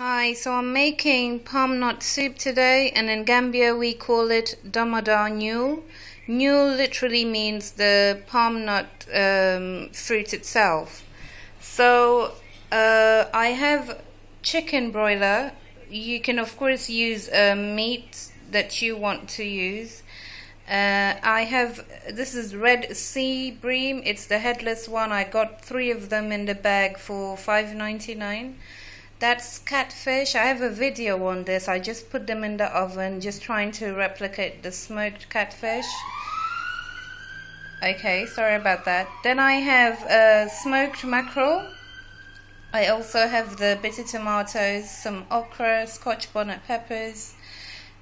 Hi, so I'm making palmnut soup today, and in Gambia we call it Domoda Knool. Knool literally means the palmnut fruit itself. So I have chicken broiler. You can of course use meat that you want to use. I have, this is red sea bream. It's the headless one. I got 3 of them in the bag for $5.99. That's catfish. I have a video on this. I just put them in the oven, just trying to replicate the smoked catfish. Okay, sorry about that. Then I have smoked mackerel. I also have the bitter tomatoes, some okra, Scotch bonnet peppers,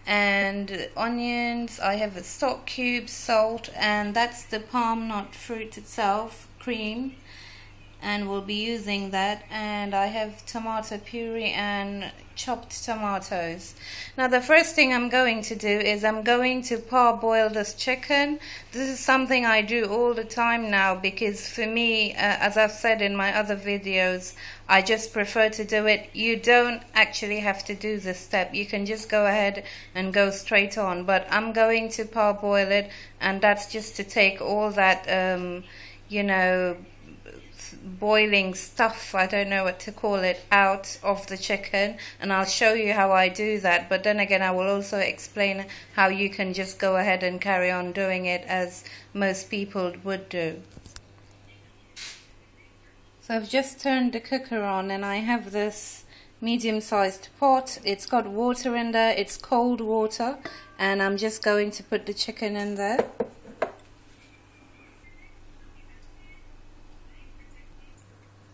and onions. I have stock cubes, salt, and that's the palmnut fruit itself, cream, and we'll be using that. And I have tomato puree and chopped tomatoes. Now the first thing I'm going to do is I'm going to parboil this chicken. This is something I do all the time now because for me, as I've said in my other videos, I just prefer to do it. You don't actually have to do this step. You can just go ahead and go straight on, but I'm going to parboil it, and that's just to take all that boiling stuff, I don't know what to call it, out of the chicken, and I'll show you how I do that. But then again, I will also explain how you can just go ahead and carry on doing it as most people would do. So I've just turned the cooker on, and I have this medium-sized pot. It's got water in there. It's cold water, and I'm just going to put the chicken in there.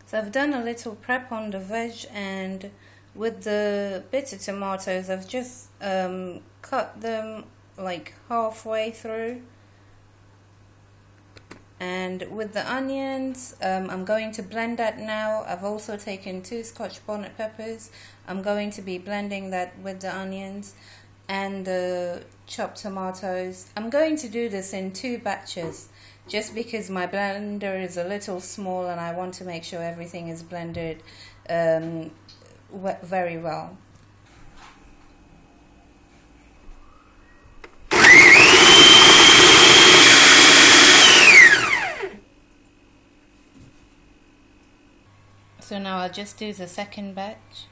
So I've done a little prep on the veg, and with the bitter tomatoes I've just cut them like halfway through, and with the onions I'm going to blend that now. I've also taken 2 Scotch bonnet peppers. I'm going to be blending that with the onions and the chopped tomatoes. I'm going to do this in 2 batches, just because my blender is a little small and I want to make sure everything is blended very well. So now I'll just do the second batch.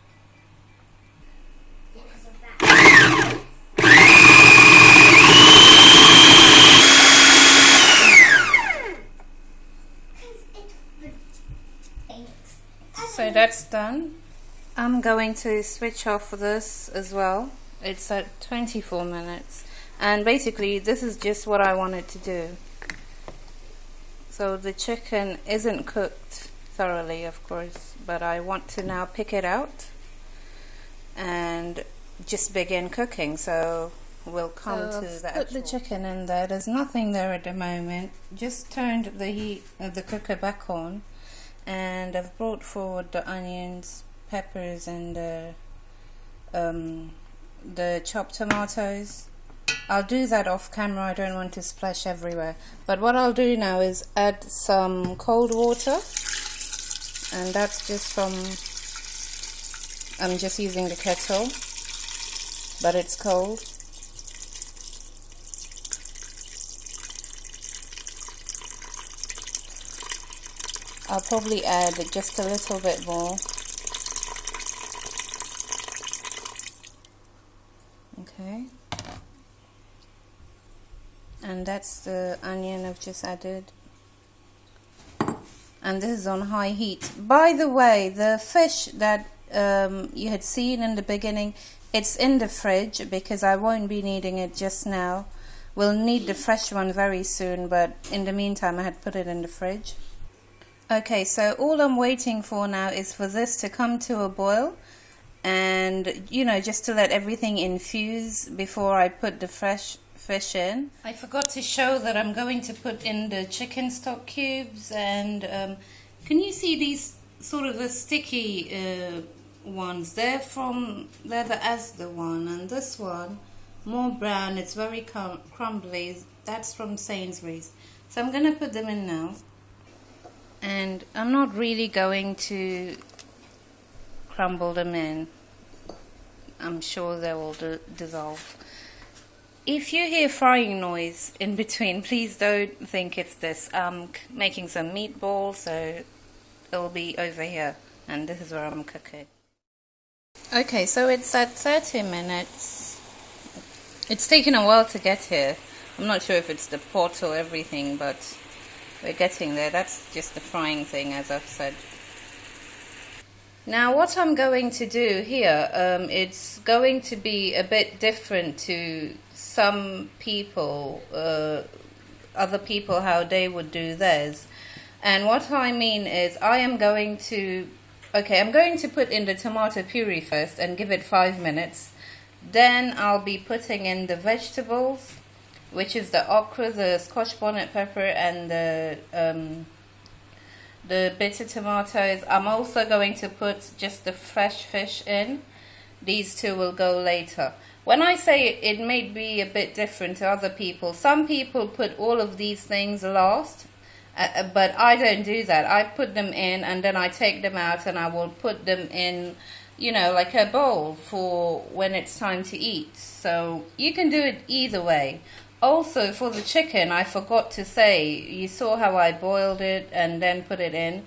So that's done. I'm going to switch off this as well. It's at 24 minutes. And basically this is just what I wanted to do. So the chicken isn't cooked thoroughly, of course, but I want to now pick it out and just begin cooking. So we'll come to the actual... Put the chicken in there. There's nothing there at the moment. Just turned the heat of the cooker back on. And I've brought forward the onions, peppers, and the chopped tomatoes. I'll do that off camera. I don't want to splash everywhere. But what I'll do now is add some cold water, and that's just from, I'm just using the kettle, but it's cold. I'll probably add just a little bit more. Okay. And that's the onion I've just added. And this is on high heat. By the way, the fish that you had seen in the beginning, it's in the fridge because I won't be needing it just now. We'll need the fresh one very soon, but in the meantime I had put it in the fridge. Okay, so all I'm waiting for now is for this to come to a boil, and just to let everything infuse before I put the fresh fish in. I forgot to show that I'm going to put in the chicken stock cubes, and can you see these sort of sticky ones? They're the Asda one, and this one more brown. It's very crumbly. That's from Sainsbury's. So I'm going to put them in now. And I'm not really going to crumble them in. I'm sure they will dissolve. If you hear frying noise in between, please don't think it's this. I'm making some meatballs, so it'll be over here, and this is where I'm cooking. Okay, so it's at 30 minutes. It's taken a while to get here. I'm not sure if it's the pot or everything, but we're getting there. That's just the frying thing, as I've said. Now what I'm going to do here, it's going to be a bit different to some people, other people, how they would do theirs. And what I mean is I'm going to put in the tomato puree first and give it 5 minutes. Then I'll be putting in the vegetables, which is the okra, the Scotch bonnet pepper, and the bitter tomatoes. I'm also going to put just the fresh fish in. These two will go later. When I say it may be a bit different to other people, some people put all of these things last, but I don't do that. I put them in and then I take them out and I will put them in, like a bowl for when it's time to eat. So you can do it either way. Also, for the chicken, I forgot to say, you saw how I boiled it and then put it in.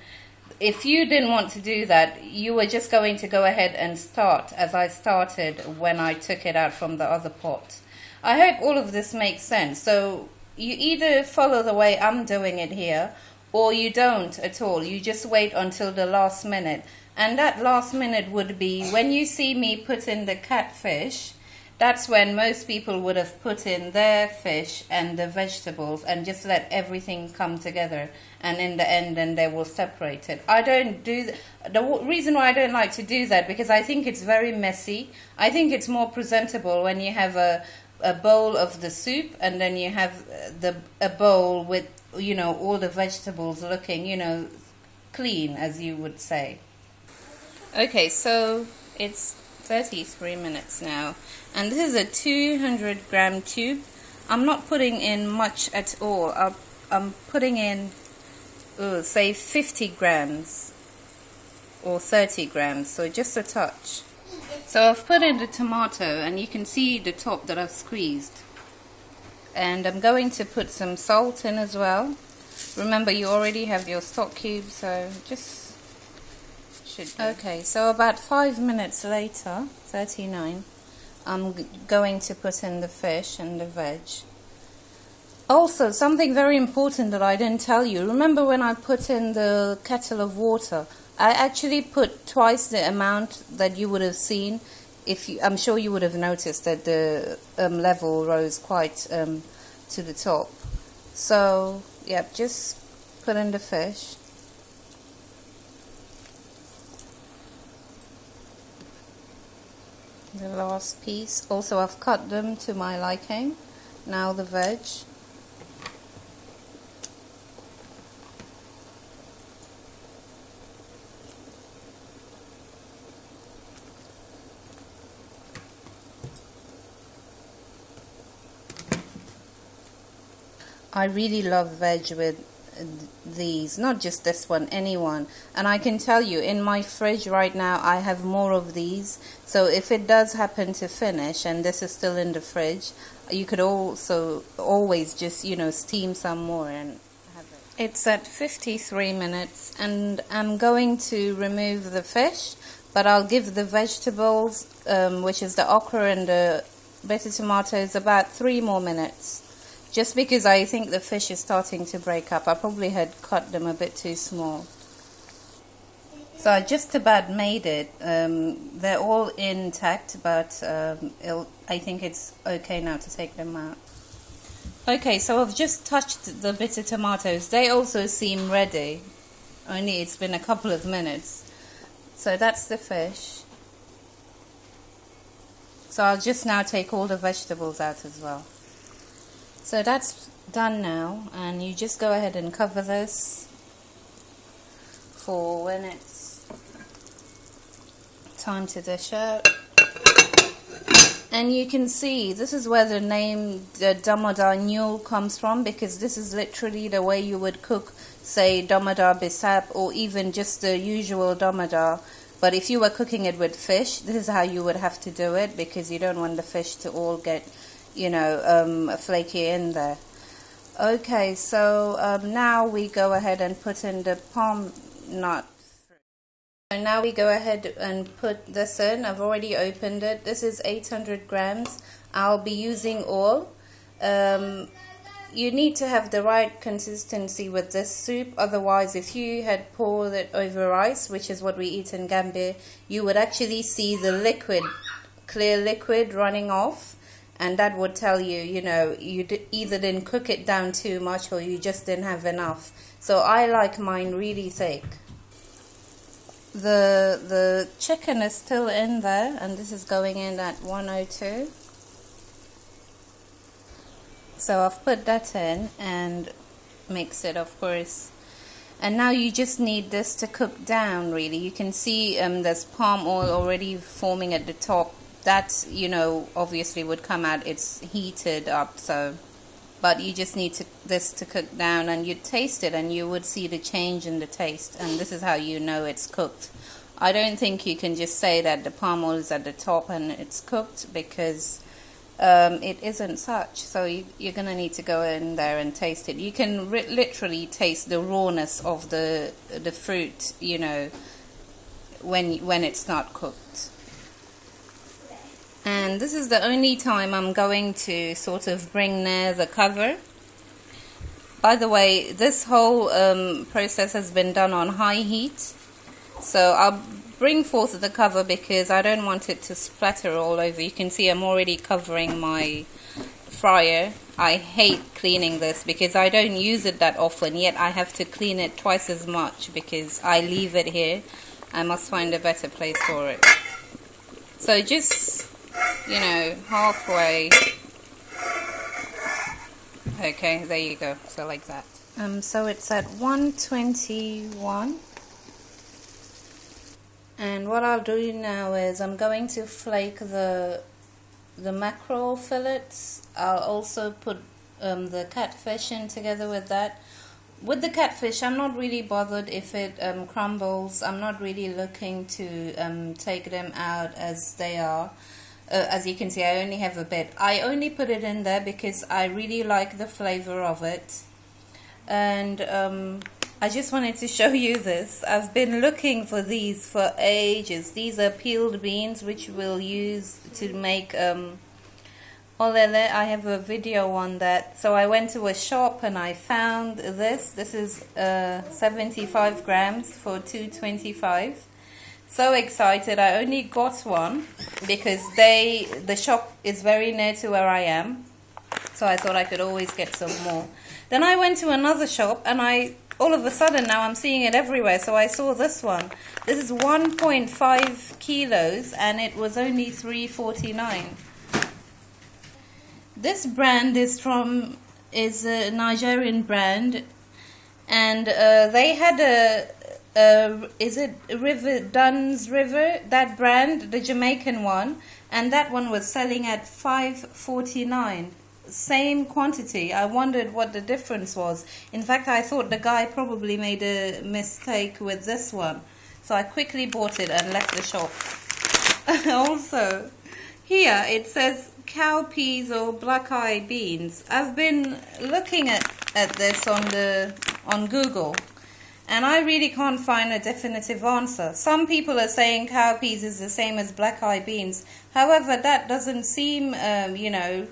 If you didn't want to do that, you were just going to go ahead and start as I started when I took it out from the other pot. I hope all of this makes sense. So you either follow the way I'm doing it here, or you don't at all. You just wait until the last minute. And that last minute would be when you see me put in the catfish. That's when most people would have put in their fish and the vegetables and just let everything come together. And in the end, then they will separate it. I don't do the reason why I don't like to do that, because I think it's very messy. I think it's more presentable when you have a bowl of the soup and then you have a bowl with all the vegetables looking clean, as you would say. Okay, so it's 33 minutes now, and this is a 200-gram tube. I'm not putting in much at all. I'm putting in say 50 grams or 30 grams, so just a touch. So I've put in the tomato and you can see the top that I've squeezed, and I'm going to put some salt in as well. Remember, you already have your stock cube, so just okay, so about 5 minutes later, 39, I'm going to put in the fish and the veg. Also, something very important that I didn't tell you. Remember when I put in the kettle of water, I actually put twice the amount that you would have seen. I'm sure you would have noticed that the level rose quite to the top. So, yeah, just put in the fish. The last piece. Also, I've cut them to my liking. Now the veg. I really love veg with these, not just this one, anyone. And I can tell you, in my fridge right now I have more of these, so if it does happen to finish and this is still in the fridge, you could also always just steam some more and have it. It's at 53 minutes and I'm going to remove the fish, but I'll give the vegetables, which is the okra and the bitter tomatoes, about 3 more minutes. Just because I think the fish is starting to break up. I probably had cut them a bit too small. So I just about made it. They're all intact, but I think it's okay now to take them out. Okay, so I've just touched the bitter tomatoes. They also seem ready. Only it's been a couple of minutes. So that's the fish. So I'll just now take all the vegetables out as well. So that's done now, and you just go ahead and cover this for when it's time to dish out. And you can see this is where the name the Domoda Knool comes from, because this is literally the way you would cook, say, Domoda bisap, or even just the usual Domoda But if you were cooking it with fish, this is how you would have to do it, because you don't want the fish to all get, you know, flaky in there. Okay, so now we go ahead and put in the palm nut. So now we go ahead and put this in. I've already opened it. This is 800 grams. I'll be using all. You need to have the right consistency with this soup, otherwise if you had poured it over rice, which is what we eat in Gambia, you would actually see the liquid, clear liquid running off, and that would tell you, you know, you either didn't cook it down too much or you just didn't have enough. So I like mine really thick. The chicken is still in there, and this is going in at 102. So I've put that in and mix it, of course. And now you just need this to cook down, really. You can see there's palm oil already forming at the top. That, you know, obviously would come out. It's heated up, so. But you just need this to cook down, and you'd taste it and you would see the change in the taste. And this is how you know it's cooked. I don't think you can just say that the palm oil is at the top and it's cooked, because it isn't such. So you're going to need to go in there and taste it. You can literally taste the rawness of the fruit, you know, when it's not cooked. And this is the only time I'm going to sort of bring near the cover. By the way, this whole process has been done on high heat. So I'll bring forth the cover because I don't want it to splatter all over. You can see I'm already covering my fryer. I hate cleaning this because I don't use it that often, yet I have to clean it twice as much because I leave it here. I must find a better place for it. So just, you know, halfway. Okay, there you go. So like that. So it's at 121. And what I'll do now is I'm going to flake the mackerel fillets. I'll also put the catfish in together with that. With the catfish, I'm not really bothered if it crumbles. I'm not really looking to take them out as they are. As you can see, I only have a bit. I only put it in there because I really like the flavor of it. And I just wanted to show you this. I've been looking for these for ages. These are peeled beans which we'll use to make olele. I have a video on that. So I went to a shop and I found this. This is 75 grams for $2.25. So excited. I only got one because the shop is very near to where I am. So I thought I could always get some more. Then I went to another shop and all of a sudden now I'm seeing it everywhere. So I saw this one. This is 1.5 kilos and it was only $3.49. This brand is a Nigerian brand, and they had is it Dunn's River, that brand, the Jamaican one, and that one was selling at $5.49. Same quantity. I wondered what the difference was. In fact, I thought the guy probably made a mistake with this one. So I quickly bought it and left the shop. Also, here it says cowpeas or black-eye beans. I've been looking at this on Google, and I really can't find a definitive answer. Some people are saying cowpeas is the same as black-eye beans. However, that doesn't seem, you know,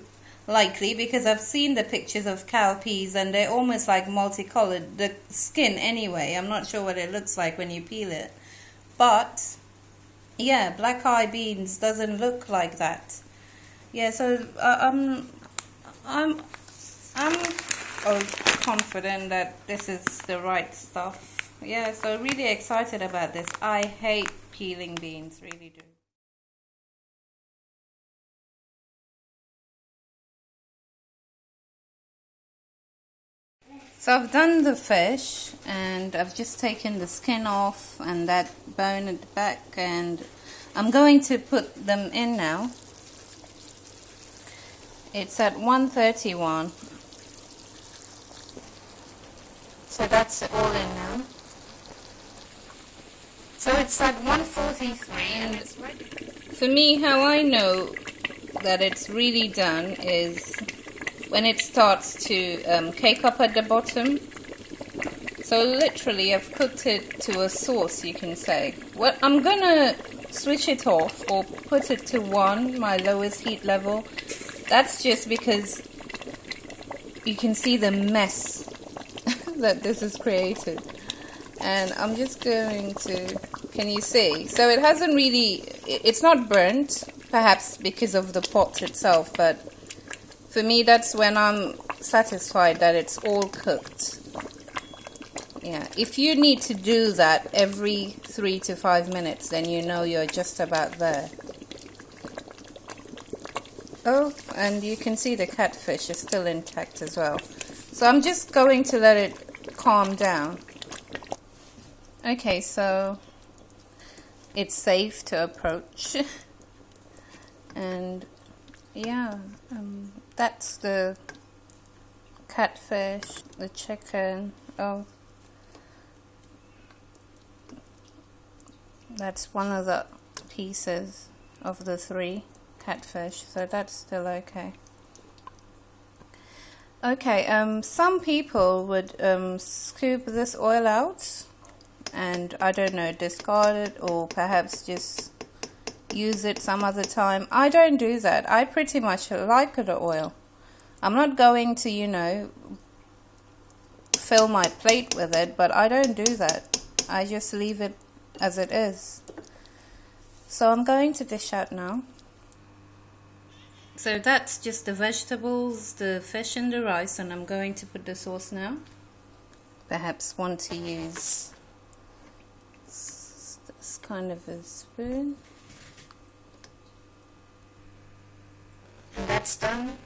likely, because I've seen the pictures of cowpeas and they're almost like multicolored, the skin anyway. I'm not sure what it looks like when you peel it, but yeah, black eye beans doesn't look like that. Yeah, so I'm confident that this is the right stuff. Yeah, so really excited about this. I hate peeling beans, really do. So I've done the fish and I've just taken the skin off and that bone at the back, and I'm going to put them in now. It's at 131. So that's all in now. So it's at 1:43, and for me, how I know that it's really done is when it starts to cake up at the bottom. So literally I've cooked it to a sauce, you can say. Well, I'm gonna switch it off or put it to 1, my lowest heat level. That's just because you can see the mess that this has created. And I'm just going to, can you see? So it hasn't really, it's not burnt, perhaps because of the pot itself, but for me that's when I'm satisfied that it's all cooked. Yeah, if you need to do that every 3 to 5 minutes, then you know you're just about there. Oh, and you can see the catfish is still intact as well. So I'm just going to let it calm down. Okay, so it's safe to approach. And yeah, that's the catfish, the chicken. Oh, that's one of the pieces of the 3 catfish, so that's still okay. Okay, some people would scoop this oil out and, I don't know, discard it or perhaps just use it some other time. I don't do that. I pretty much like the oil. I'm not going to, you know, fill my plate with it, but I don't do that. I just leave it as it is. So I'm going to dish out now. So that's just the vegetables, the fish and the rice, and I'm going to put the sauce now. Perhaps want to use this kind of a spoon. And that's done.